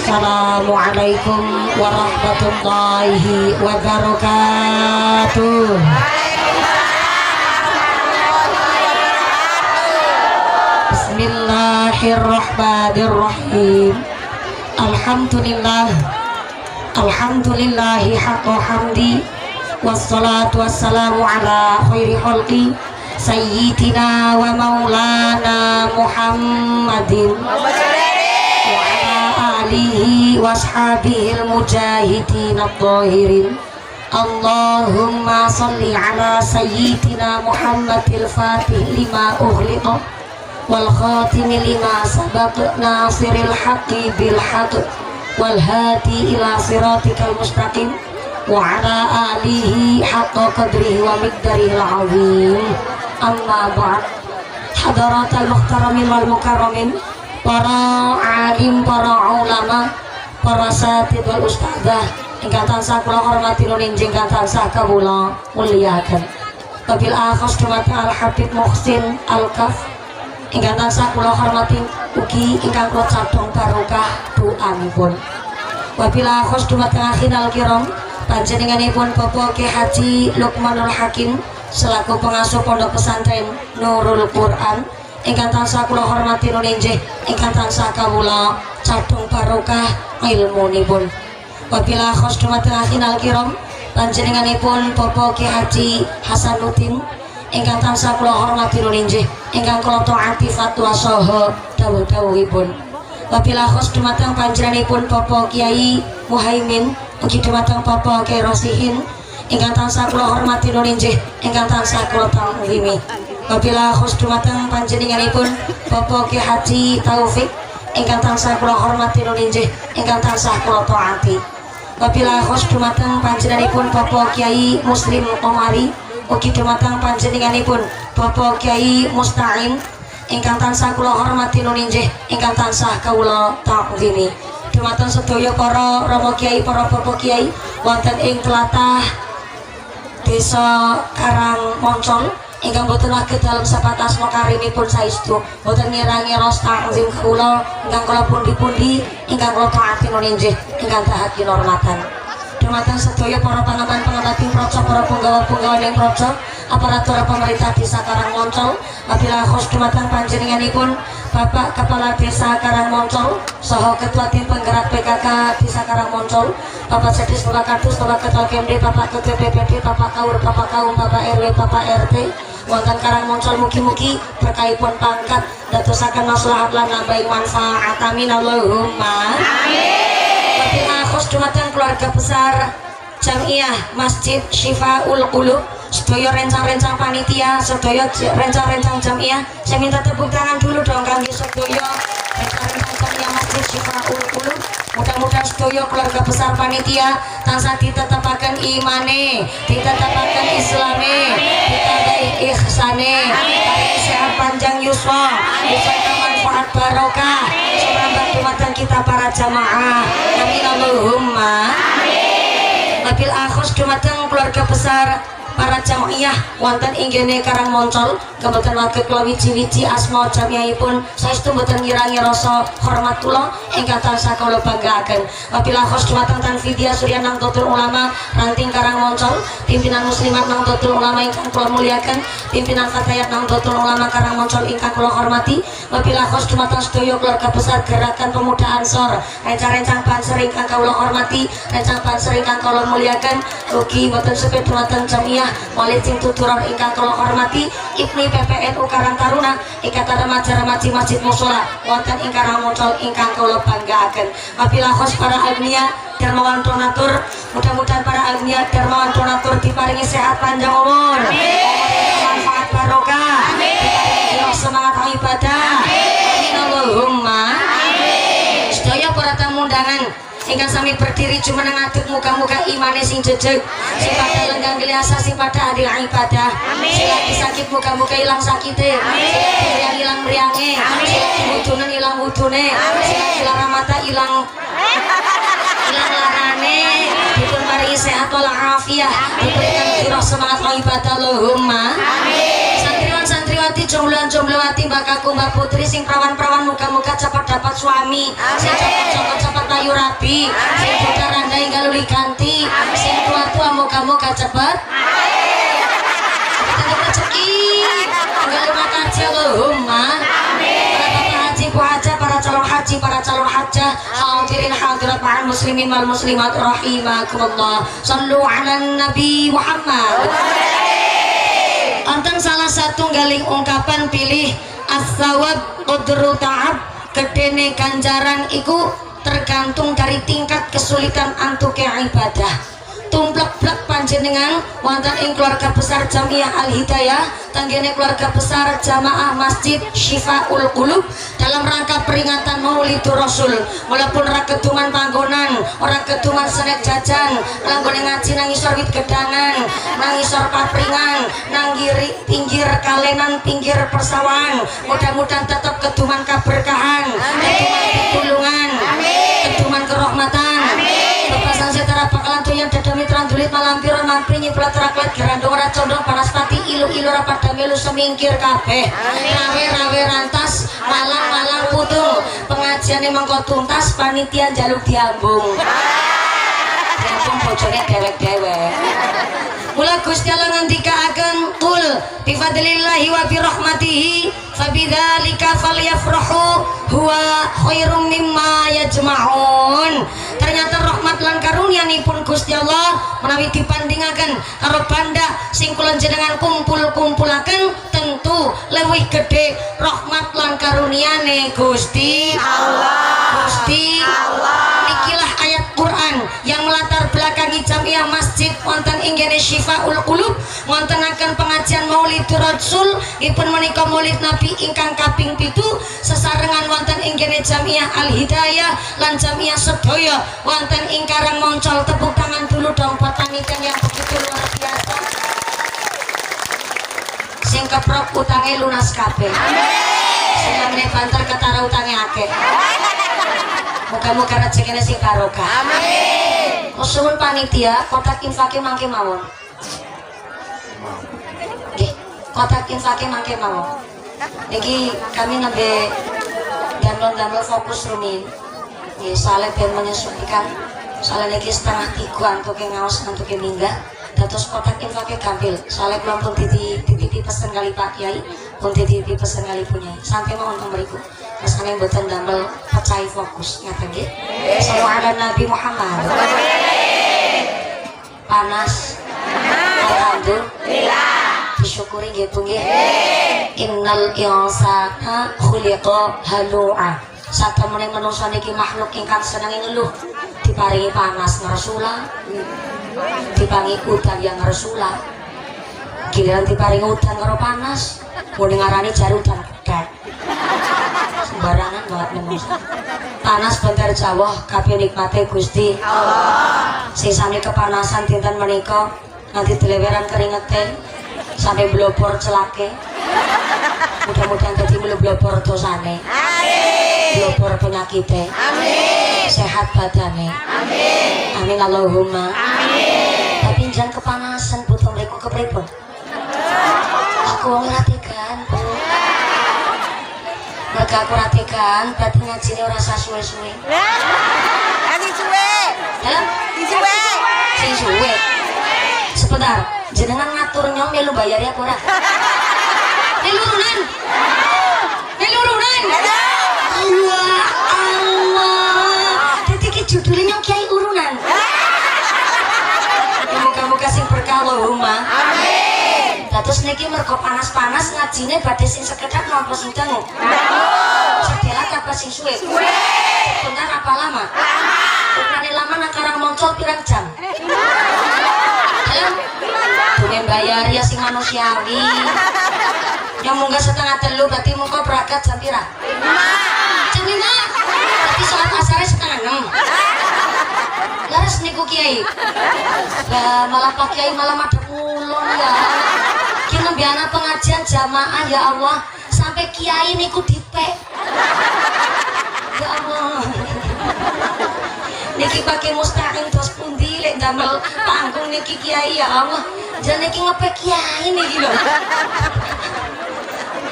Assalamualaikum warahmatullahi wabarakatuh. Bismillahirrahmanirrahim. Alhamdulillah, alhamdulillahi haqqa hamdi, wassalatu wassalamu ala khairi khalqi sayyidina wa maulana Muhammadin wa ala alihi washabihil mujahidin at-tahirin. Allahumma salli ala sayyidina Muhammadil fatih lima ughliqa wal khatimi lima sabaq nasiril haqqi bil haqq wal hadi ila siratikal mustaqim wa ala alihi haqqa qadrihi wa miqdarihil azim. Amma ba'd. Hadaratal muhtaramin wal mukarramin, para alim, para ulama, para satid wal ustadzah ingkang tansah kula hormati nun injing kang tansah kawula mulyakaken. Wabil akhos dumateng Al Habib Muhsin Al Kaf ingkang tansah kula hormati ugi ingkang kula cadhong barokah doanipun. Wabila khos dumateng akhinal kiram panjenenganipun Bapak Ki Haji Lukmanul Hakim selaku pengasuh pondok pesantren Nurul Quran ingkang tansah kula hormati nun injih ingkang tansah kawula cadhong barokah ilmunipun. Wabila khos dumateng akhinal kiram panjenenganipun Bapak Ki Haji Hasanuddin ingkang tansah kula hormati nun injih ingkang kula taati fatwa saha dawuh-dawuhipun. Wabila khos dumateng panjenenganipun Bapak Kiai Muhaimin ugi dumateng Bapak Kiai Rosihin ingkang tansah kula hormati nun injih ingkang tansah kula tanggimi. Wabila khos dumateng panjenenganipun Bapak Kiai Haji Taufik ingkang tansah kula hormati nun injih ingkang tansah kula taati. Wabila khos dumateng panjenenganipun Bapak Kiai Muslim Omari ugi dumateng panjenenganipun Bapak Kiai Musta'in ingkang tansah kula hormati nun injih ingkang tansah kawula takzimi. Dumateng sedaya para rama kiai, para bapak kiai wonten ing tlatah Desa Karang Moncol ingkang boten saged dalem sebatas makarimipun saestu boten ngira-ngira takzim kawula ingkang kula pundi-pundi ingkang kula taati nun injih ingkang dahat kinurmatan. Dumateng sedaya para pangamat-pangamat ing praja, para punggawa-punggawa ing praja, aparatur pemerintah Desa Karang Moncol, wabila khos dumateng panjenenganipun Bapak Kepala Desa Karang Moncol saha Ketua Tim Penggerak PKK Desa Karang Moncol, Bapak Sedis, Bapak Kadus, Bapak Ketua KMD, Bapak Ketua BPD, Bapak Kaur, Bapak Kaum, Bapak RW, Bapak RT wonten Karang Moncol, mugi-mugi berkahipun pangkat dadosaken maslahat lan nambahi manfaat. Amin Allahumma amin. Wabila khos dumateng keluarga besar Jamiah Masjid Syifaul Qulub, sedaya rencang-rencang panitia, sedaya rencang-rencang jamiah, saya minta tepuk tangan dulu dong kangge sedaya rencang-rencang jamiah Masjid Syifaul Qulub. Mudah-mudahan sedaya keluarga besar panitia tansah ditetepaken imane, ditetepaken islame, ditambahi ihsane, paring sehat panjang yuswa, diparing manfaat barokah, surambah dumateng kita para jamaah. Amin Allahumma amin. Wabil akhos dumateng keluarga besar para jamiah wonten inggene Karang Moncol, kebetulan wakil kula wiji-wiji asma jamiahipun saestu mboten ngira-ngira rasa hormat kula ingkang tansah kula banggaaken. Wabila khos dumateng Tanfidiyah Surya Nahdlatul Ulama ranting Karang Moncol, pimpinan muslimat Nahdlatul Ulama ingkang kula mulyaken, pimpinan Fatayat Nahdlatul Ulama Karang Moncol ingkang kula hormati. Wabila khos dumateng sedaya keluarga besar Gerakan Pemuda Ansor, rencang-rencang Banser ingkang kula hormati, rencang Banser ingkang kula mulyaken, ugi mboten sepe dumateng jamiah Maulid sing tuturor ingkang kula hormati, IPNI PPNU Karang Taruna, Ikatan Remaja-Remaji Masjid Mushola wonten ing Karang Moncol ingkang kula banggaaken. Wabila khos para alumni dermawan donatur, mudah-mudahan para alumni dermawan donatur diparingi sehat panjang umur, manfaat barokah, diparingi semangat ibadah. Amin Allahumma amin. Sedaya para tamu undangan ingkang sami berdiri cuma ngadeg muka-muka imane sing jejeg, sing pada lenggang geliasa, sing pada adil ibadah, sing lagi sakit muka-muka ilang sakite, sing lagi meriang ilang meriange, sing lagi wudunen ilang wudune, sing lagi lara mata ilang larane, dipun paringi sehat wal afiah, diberikan kirah semangat ibadah. Allahumma amin. Santriwan santriwati jombloan jomblowati kumbah putri sing perawan-perawan muga-muga cepat dapat suami, sing cepat payu rabi, sing buta randai galuli ganti, sing tua-tua muga-muga cepat rezeki tinggal rumah kaji Allahumma. Para bapak haji bu haja, para calon haji, para calon hajah, hadirin hadirat ma'al muslimin wal muslimat rahimakumullah. Sallu ala nabi Muhammad. Anten salah satu galing ungkapan pilih as-sawab qadru ta'ab, gedene ganjaran iku tergantung dari tingkat kesulitan antuke ibadah. Tumplek-plek panjenengan wonten ing keluarga besar Jamiah Al Hidayah, tanggene keluarga besar Jamaah Masjid Syifaul Qulub dalam rangka peringatan Maulidur Rasul. Walaupun ora keduman panggonan, ora keduman senek jajan, langgone ngaji nang isor wit gedangan, nang isor papringan, nang pinggir kalenan, pinggir persawahan. Mudah-mudahan tetap keduman keberkahan, keduman pitulungan, keduman kerahmatan. Bebasan setara bakalan yang dadami trandulit malampir mampir nyiplat raklat gerandong ora condong panas pati ilu-ilu rapat damelu semingkir kabeh rawe-rawe rantas malang-malang putung pengajian emang kok tuntas panitia jaluk diambung bojone dewek-dewek. Mula Gusti Allah ngendikaaken qul bi fadlillahi wa bi rahmatihi fabidzalika falyafrahu huwa khairum mimma yajma'un. Ternyata rahmat lan karunianipun Gusti Allah menawi dibandingaken karo banda sing kula jenengan kumpul-kumpulaken tentu lewih gede rahmat lan karuniane Gusti Allah. Gusti Allah. Ikilah ayat Quran yang melatar belakangi Jamiah Masjid wonten inggene Syifaul Qulub wontenaken pengajian Maulidur Rasul ipun menika Maulid Nabi ingkang kaping 7 sesarengan wonten inggene Jamiah Al Hidayah lan Jamiah sedaya wonten ing Karang Moncol. Tepuk tangan dulu dong buat panitia yang begitu luar biasa sing keprok utange lunas kabeh. Sing namine banter ketara utange akeh. Muga-muga rezekine sing barokah. Amin. Nuwun panitia, kotak infake mangke mawon. Nggih, kotak infake mangke mawon. Niki kami nembe damel fokus rumin. Nggih, saleh ben menyesuaikan. Soalnya niki setengah 3 antuke ngaos antuke minggah. Dados kotak infake gampil. Soalnya belum pun titipi pesen kali Pak Kiai, pun titipi pesen kali punya. Sampai mawon mriku. Rasanya mboten damel percaya fokus ngaten nggih. Sallu ala Nabi Muhammad. Panas. Alhamdulillah. Disyukuri nggih Bu nggih. Innal insana khuliqa halu'a. Satemene manungsa niki makhluk ingkang seneng ngeluh. Diparingi panas ngersula. Diparingi udan yang ngersula. Giliran diparingi udan karo panas, muni ngarani jare udan gedhe. Sembarangan banget menungso. Panas bentar jawah kabeh nikmate Gusti Allah. Sisane kepanasan dinten menika nanti dileweran keringete sampai blobor celake. Mudah-mudahan dadi blobor dosane. Amin. Blobor penyakite. Amin. Sehat badane. Amin. Amin Allahumma. Amin. Tapi jangan kepanasan butuh mriku kepripun? Aku wong ora tegan, Bu. Mereka aku ratekan, berarti ngajine ora usah suwe-suwe. Ngaji suwe. Hah? Suwe. Sing suwe. Sebentar, jenengan ngatur nyong melu bayar ya ora? Melurunan. Melurunan. Ya Allah. Dadi ki judulnya nyong Kiai Urunan. Muga-muga sing berkah Allahumma. Amin. Terus niki mergo panas-panas ngajine badhe sing sekedap napa sing dangu. Sedelat apa sing suwe? Suwe. Bentar apa lama? Lama. Ukane lama nang Karang Moncol pirang jam? Halo? Pengen bayar ya sing manusiawi. Yang munggah setengah 3 berarti muka berangkat jam pira? 5. Jam 5. Tapi sholat asar setengah 6. Laras niku Kiai. Lah malah Pak Kiai malah madhep ngulon ya. Ki nembiana pengajian jamaah ya Allah sampai Kiai niku dipek. Ya Allah. Niki pakai mustaqim terus pundi lek damel panggung niki Kiai ya Allah. Jan niki ngepek Kiai niki lho.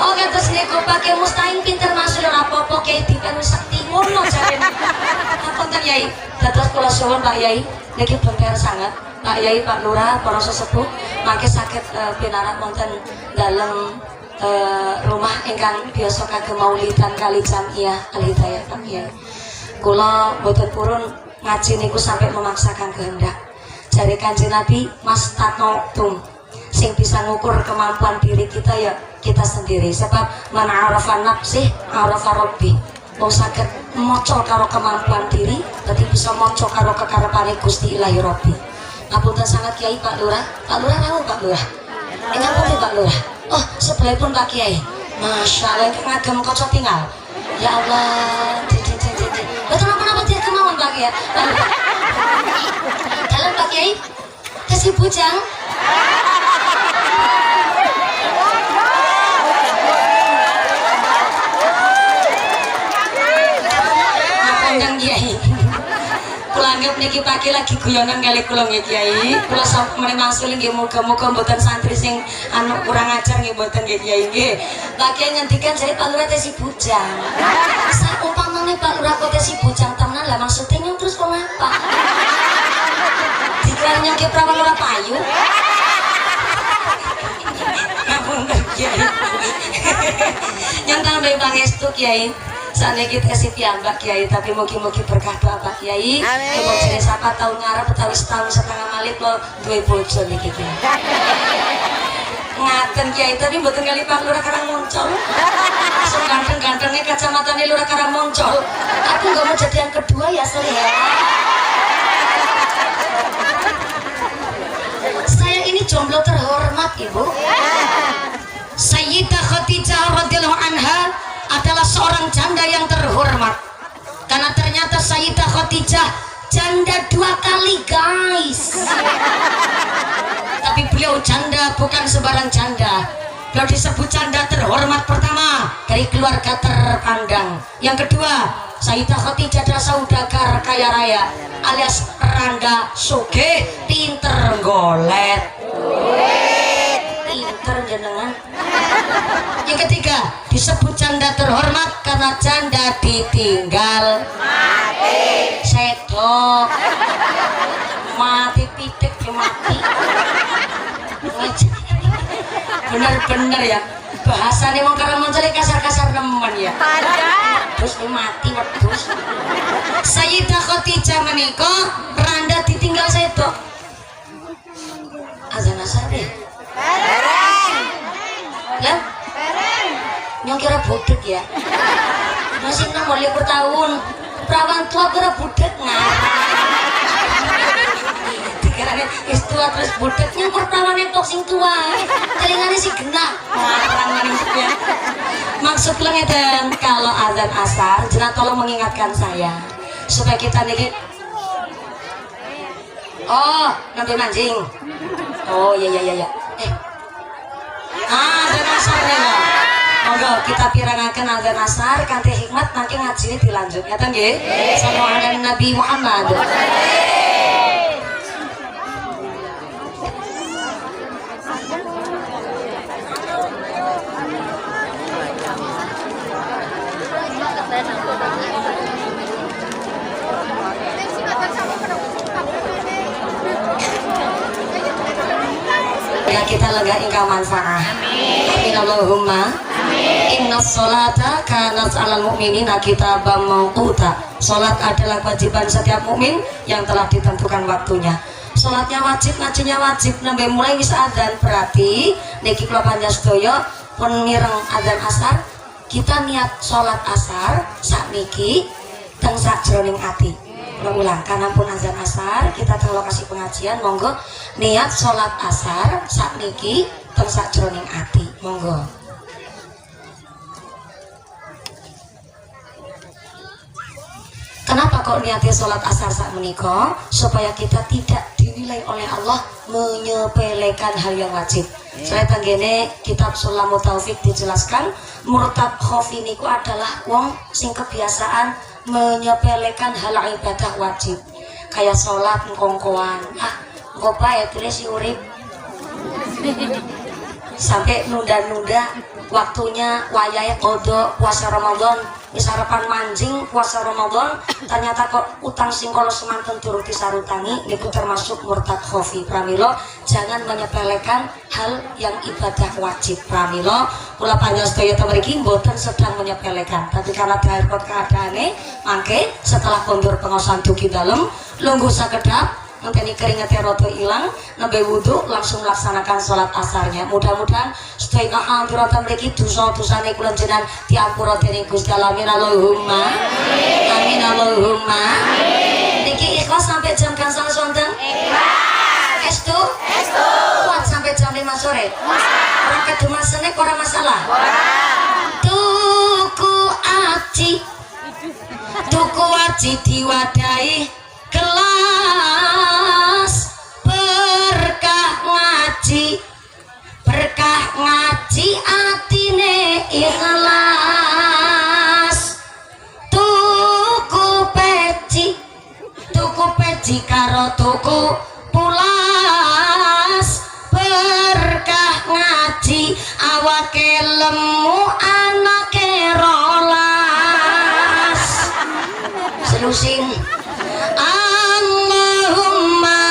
Oh terus nego pakai mustahil pinter masuk apa-apa kayak dipen sakti ngono jarene. Ngapunten Yai, dados kula suwun Pak Yai, niki benten sangat Pak Yai, Pak Lurah, para sesepuh mangke saged pinarak wonten dalem rumah ingkang biasa kagem maulidan kali jamiah Al Hidayah Pak Yai. Kula boten purun ngaji niku sampai memaksakan kehendak. Jare Kanjeng Nabi Mas Tatnotum sing bisa ngukur kemampuan diri kita ya kita sendiri. Sebab man arafa nafsih arafa rabbi. Wong saged maca karo kemampuan diri dadi bisa maca karo kekarepane Gusti Ilahi Rabbi. Ngapunten sangat Kiai Pak Lurah. Pak Lurah rawuh Pak Lurah. Ngapunten Pak Lurah. Oh, sebelahipun Pak Kiai. Masya Allah ngagem kaca tinggal. Ya Allah. Betul apa dia kemauan Pak Kiai? Dalam Pak Kiai kasih bujang. Ngapondang Kiai. Kula anggap niki pagi lagi guyonan kali kula nggih Kiai. Kula sampe meneh mangsul nggih muga-muga mboten santri sing anu kurang ajar nggih mboten nggih Kiai nggih. Pak Kiai ngendikan jare Pak Lurah tesi bujang. Sak umpamane Pak Lurah kok tesi bujang temenan lah maksudnya nyong terus kok ngapa? Dikira nyong ki prawan ora payu. Ngapunten Kiai. Nyong tambahi pangestu Kiai. Saniki tesih piyambak Kiai, tapi mugi-mugi berkah doa Pak Kiai. Kemong jenis apa tahun ngarep utawi setahun setengah malih lo duwe bojo niki Kiai. Ngaten Kiai, tapi mboten kali Pak Lurah karang muncul. Langsung ganteng-gantengnya kacamatane Lurah karang muncul. Aku nggak mau jadi yang kedua ya saya. Saya ini jomblo terhormat Ibu. Sayyidah Khadijah radhiyallahu anha adalah seorang janda yang terhormat karena ternyata Sayyidah Khadijah janda 2 kali guys. Tapi beliau janda bukan sembarang janda. Beliau disebut janda terhormat pertama dari keluarga terpandang. Yang kedua, Sayyidah Khadijah adalah saudagar kaya raya alias randa sugih pinter golet. Pinter jenengan. Yang ketiga disebut janda terhormat karena janda ditinggal mati sedok mati pitik mati. Bener-bener ya bahasanya mau karena muncul kasar-kasar nemen ya. Terus mati wedhus. Sayyidah Khadijah menika randa ditinggal sedok. Azan asar deh. Lah, nyong kira budek ya. Masih 65 tahun. Perawan tua kira budek nggak? Dikiranya tua terus budeknya perawan etok sing tua. Telingannya sih genah. Larang manisnya. Maksud ngeten kalau azan asar, jenah tolong mengingatkan saya supaya kita nih. Oh, nanti mancing. Oh iya. Azan asar nih. Monggo kita pirangaken azan asar kanthi hikmat mangke ngajine dilanjut. Ngaten nggih. Sallallahu alaihi Nabi Muhammad. Ya kita lega ingkang manfaat. Amin Allahumma. Innas sholata kanat 'alal mu'minina kitaban mawquta. Salat adalah kewajiban setiap mukmin yang telah ditentukan waktunya. Salatnya wajib, ngajinya wajib. Nembe mulai wis adzan berarti niki kula panjenengan sedaya pun mireng adzan asar, kita niat salat asar sakniki teng sakjroning ati. Kula ulang, karena pun adzan asar kita teng lokasi pengajian monggo niat salat asar sakniki teng sakjroning ati. Monggo. Kenapa kok niatnya sholat asar saat menikah? Supaya kita tidak dinilai oleh Allah menyepelekan hal yang wajib. Saya tanggene kitab Sulamut Taufik dijelaskan murtab khofi niku adalah wong sing kebiasaan menyepelekan hal ibadah wajib. Kayak sholat ngkongkoan. Engko bae tulis si urip. sampai nunda-nunda waktunya wayai kodok puasa Ramadan sarapan mancing puasa Ramadan ternyata kok utang singkolo semanten turut disarutangi itu termasuk murtad khofi. Pramilo jangan menyepelekan hal yang ibadah wajib. Pramilo kula panjenengan mriki mboten sedang menyepelekan, tapi karena daerah keadaane mangke setelah kondur pengawasan dugi dalem lungguh sakedap nanti keringetnya roto hilang, nembe wudhu langsung melaksanakan sholat asarnya. Mudah-mudahan sedaya hadirin mriki dosa-dosane kula jenengan diampura dening Gusti Allah. Amin Allahumma. Amin Allahumma. Niki ikhlas sampai jam gangsal sonten? Ikhlas. Estu? Estu. Kuat sampai jam 5 sore? Ora kedumasene ora masalah. Tuku aji diwadahi kelas berkah ngaji atine ikhlas tuku peci karo tuku pulas berkah ngaji awake lemu anake rolas selusing Allahumma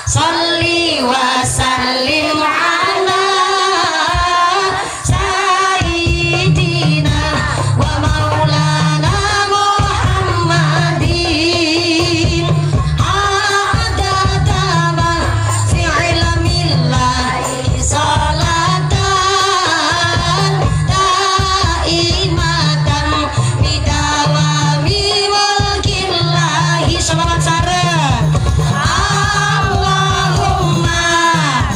sholli wa sallim ala sayyidina wa maulana Muhammadin adada ma fi ilmillahi salatan daimatan bidawami mulkillahi sholawat sareng Allahumma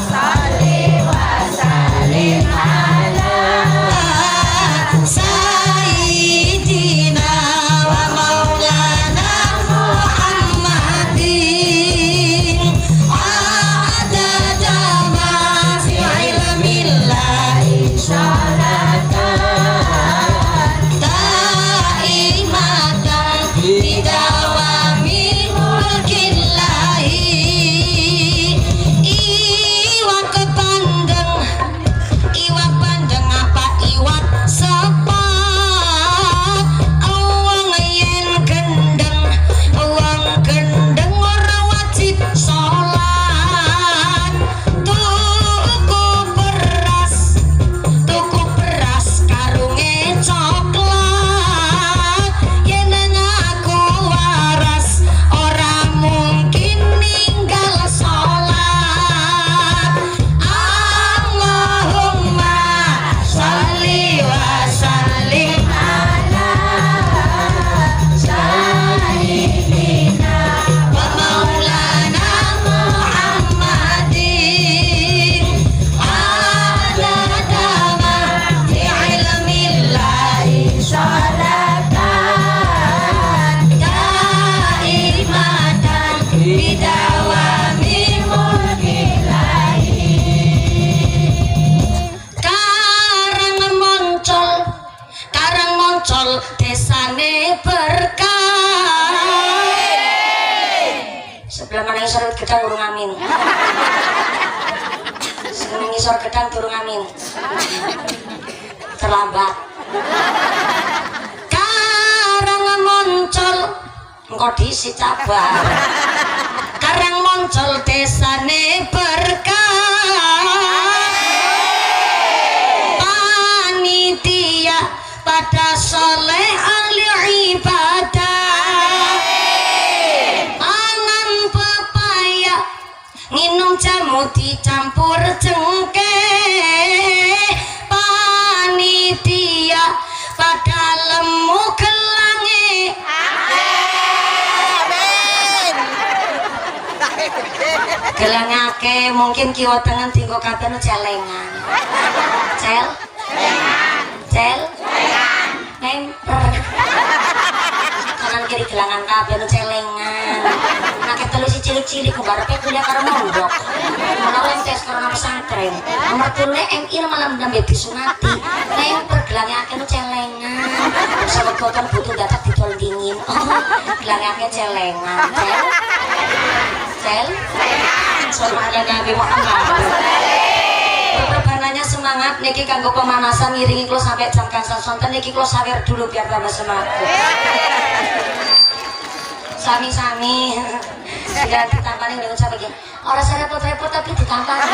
sholli wa sallim ala sayyidina wa maulana Muhammadin adada ma fi ilmillahi salatan daimatan bidawami mulkillahi iwak pandeng apa iwak sepat awang yen gendeng ora wajib sholat tuku beras karunge coklat yen aku waras ora mungkin ninggal sholat Allahumma sholli wa sallim ala sayyidina wa maulana Muhammadin adada ma fi ilmillahi salatan daimatan bidawami mulkillahi Karang moncol desane berkah sebelah mana ngisor gedang durung amin sing ngisor gedang durung amin terlambat karang moncol engko diisi cabar karang moncol desane berkah panitia pada soleh ahli ibadah mangan pepaya minum jamu dicampur cengkeh panitia pada lemu gelange gelangake mungkin kiwa tengen tinggo kabeh celengan memper kanan kiri gelangan kabeh celengan nek telu si cilik-cilik ngarepe kuliah karo mondok malah lentes karo pesantren nomor 3 MI malam ndambe disunati memper gelange akeh celengan sawetara butuh dadak didol dingin gelange akeh celengan Sallallahu Nabi Muhammad. Beberapa semuanya semangat niki kanggo pemanasan ngiringi kula sampai jam gangsal sonten niki kula sawer dulu biar tambah semangat. Sami-sami. Sudah ditampani dengan siapa iki? Ora repot-repot tapi ditampani.